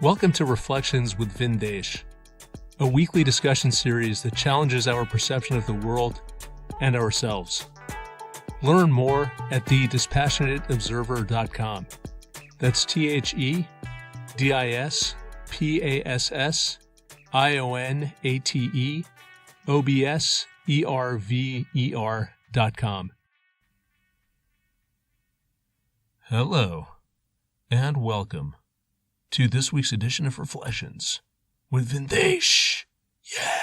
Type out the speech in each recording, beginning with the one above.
Welcome to Reflections with VinDesh, a weekly discussion series that challenges our perception of the world and ourselves. Learn more at thedispassionateobserver.com. That's THEDISPASSIONATEOBSERVER.com. Hello, and welcome to this week's edition of Reflections with VinDesh. Yeah!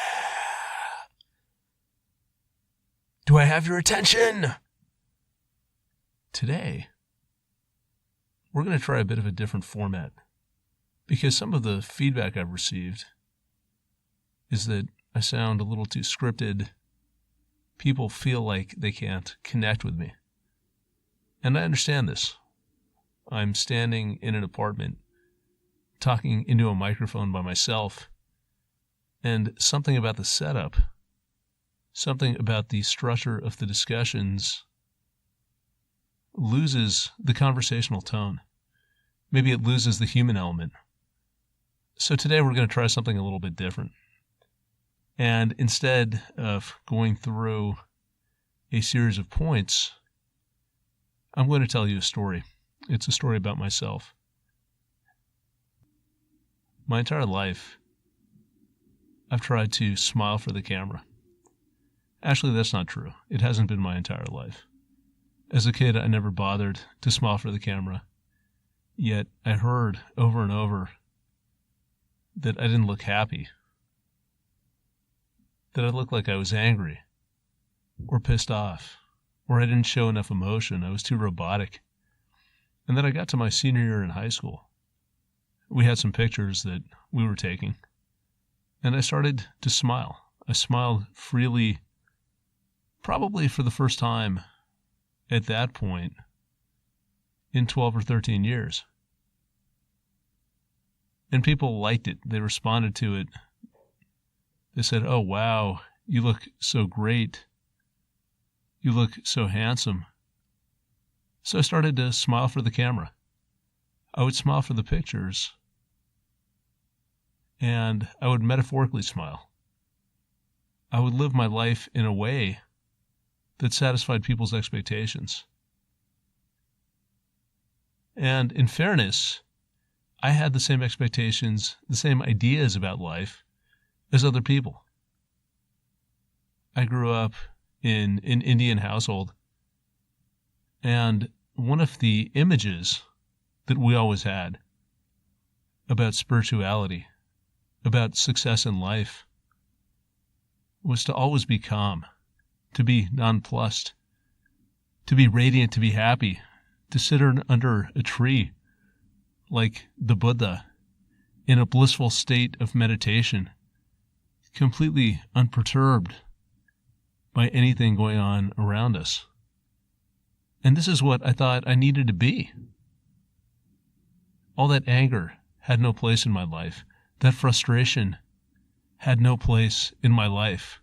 Do I have your attention? Today, we're going to try a bit of a different format because some of the feedback I've received is that I sound a little too scripted. People feel like they can't connect with me. And I understand this. I'm standing in an apartment talking into a microphone by myself, and something about the setup, something about the structure of the discussions loses the conversational tone. Maybe it loses the human element. So today we're going to try something a little bit different. And instead of going through a series of points, I'm going to tell you a story. It's a story about myself. My entire life, I've tried to smile for the camera. Actually, that's not true. It hasn't been my entire life. As a kid, I never bothered to smile for the camera. Yet, I heard over and over that I didn't look happy, that I looked like I was angry or pissed off, or I didn't show enough emotion. I was too robotic. And then I got to my senior year in high school. We had some pictures that we were taking, and I started to smile. I smiled freely, probably for the first time at that point in 12 or 13 years. And people liked it. They responded to it. They said, "Oh, wow, you look so great. You look so handsome." So I started to smile for the camera. I would smile for the pictures, and I would metaphorically smile. I would live my life in a way that satisfied people's expectations. And in fairness, I had the same expectations, the same ideas about life as other people. I grew up in an Indian household, and one of the images that we always had about spirituality, about success in life, was to always be calm, to be nonplussed, to be radiant, to be happy, to sit under a tree like the Buddha in a blissful state of meditation, completely unperturbed by anything going on around us. And this is what I thought I needed to be. All that anger had no place in my life. That frustration had no place in my life.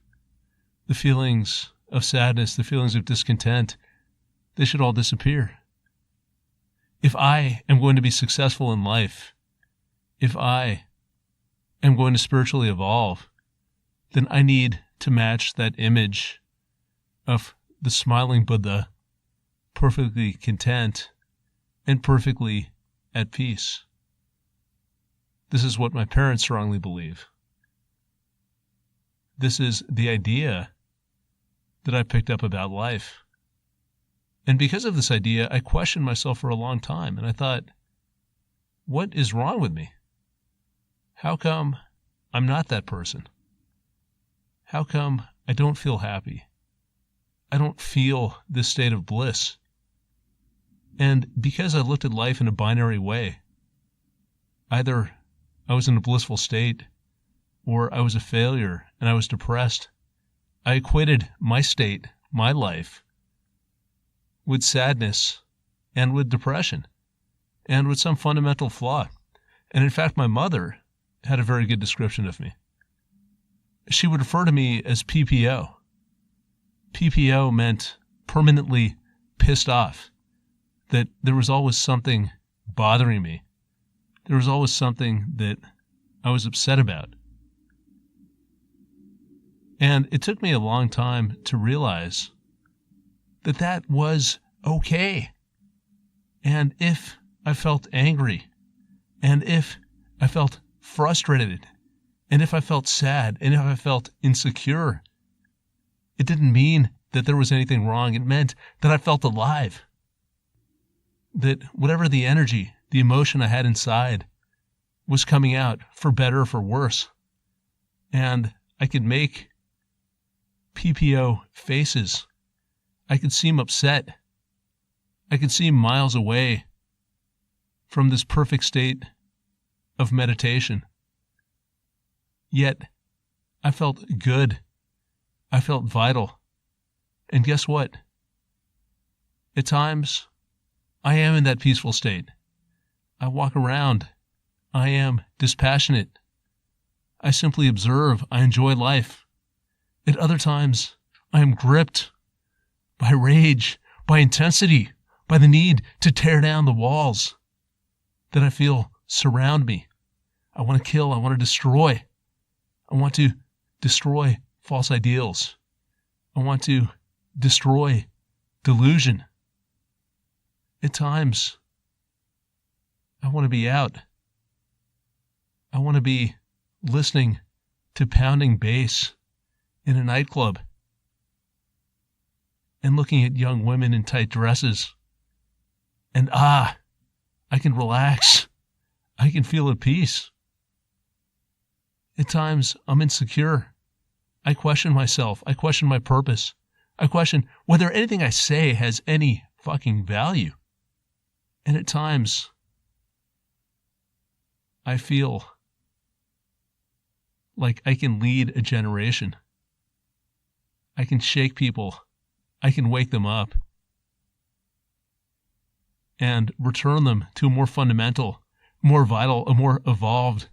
The feelings of sadness, the feelings of discontent, they should all disappear. If I am going to be successful in life, if I am going to spiritually evolve, then I need to match that image of the smiling Buddha, perfectly content and perfectly at peace. This is what my parents strongly believe. This is the idea that I picked up about life. And because of this idea, I questioned myself for a long time, and I thought, what is wrong with me? How come I'm not that person? How come I don't feel happy? I don't feel this state of bliss. And because I looked at life in a binary way, either I was in a blissful state or I was a failure and I was depressed, I equated my state, my life, with sadness and with depression and with some fundamental flaw. And in fact, my mother had a very good description of me. She would refer to me as PPO. PPO meant permanently pissed off, that there was always something bothering me. there was always something that I was upset about. And it took me a long time to realize that that was okay. And if I felt angry, and if I felt frustrated, and if I felt sad, and if I felt insecure, it didn't mean that there was anything wrong. It meant that I felt alive. That whatever the energy, the emotion I had inside was coming out, for better or for worse. And I could make PPO faces. I could seem upset. I could seem miles away from this perfect state of meditation. Yet, I felt good. I felt vital. And guess what? At times, I am in that peaceful state. I walk around. I am dispassionate. I simply observe. I enjoy life. At other times, I am gripped by rage, by intensity, by the need to tear down the walls that I feel surround me. I want to kill. I want to destroy. I want to destroy false ideals. I want to destroy delusion. At times, I want to be out. I want to be listening to pounding bass in a nightclub and looking at young women in tight dresses. And I can relax. I can feel at peace. At times, I'm insecure. I question myself. I question my purpose. I question whether anything I say has any fucking value. And at times, I feel like I can lead a generation. I can shake people. I can wake them up and return them to a more fundamental, more vital, a more evolved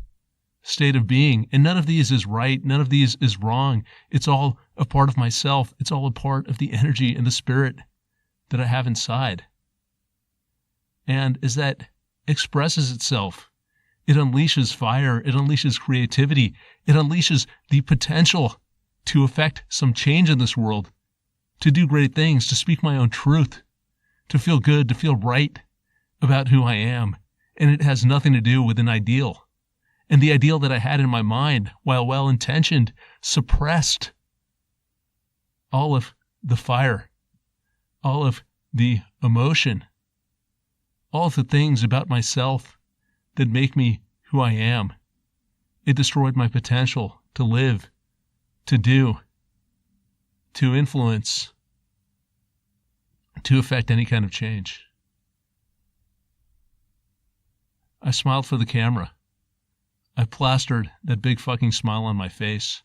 state of being. And none of these is right. None of these is wrong. It's all a part of myself. It's all a part of the energy and the spirit that I have inside. And as that expresses itself, it unleashes fire. It unleashes creativity. It unleashes the potential to affect some change in this world, to do great things, to speak my own truth, to feel good, to feel right about who I am. And it has nothing to do with an ideal. And the ideal that I had in my mind, while well-intentioned, suppressed all of the fire, all of the emotion, all of the things about myself that make me who I am. It destroyed my potential to live, to do, to influence, to affect any kind of change. I smiled for the camera. I plastered that big fucking smile on my face.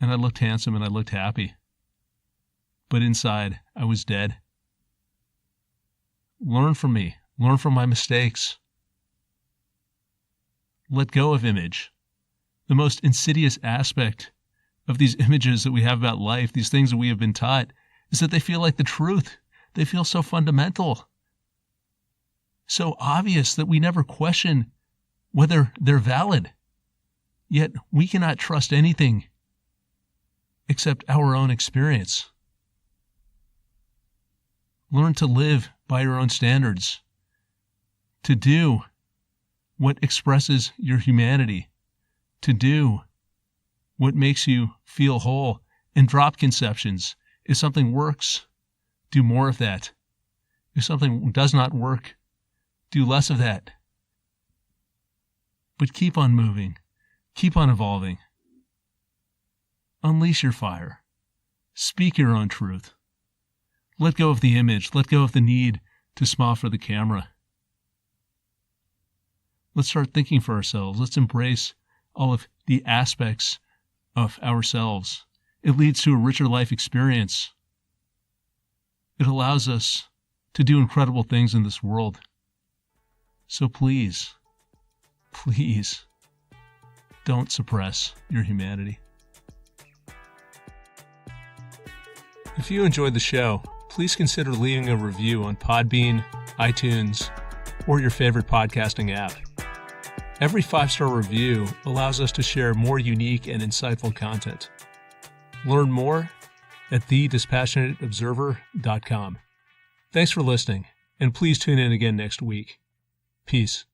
And I looked handsome and I looked happy. But inside, I was dead. Learn from me. Learn from my mistakes. Let go of image. The most insidious aspect of these images that we have about life, these things that we have been taught, is that they feel like the truth. They feel so fundamental, so obvious that we never question whether they're valid. Yet we cannot trust anything except our own experience. Learn to live by your own standards, to do what expresses your humanity, to do what makes you feel whole, and drop conceptions. If something works, do more of that. If something does not work, do less of that. But keep on moving. Keep on evolving. Unleash your fire. Speak your own truth. Let go of the image. Let go of the need to smile for the camera. Let's start thinking for ourselves. Let's embrace all of the aspects of ourselves. It leads to a richer life experience. It allows us to do incredible things in this world. So please, please, don't suppress your humanity. If you enjoyed the show, please consider leaving a review on Podbean, iTunes, or your favorite podcasting app. Every 5-star review allows us to share more unique and insightful content. Learn more at thedispassionateobserver.com. Thanks for listening, and please tune in again next week. Peace.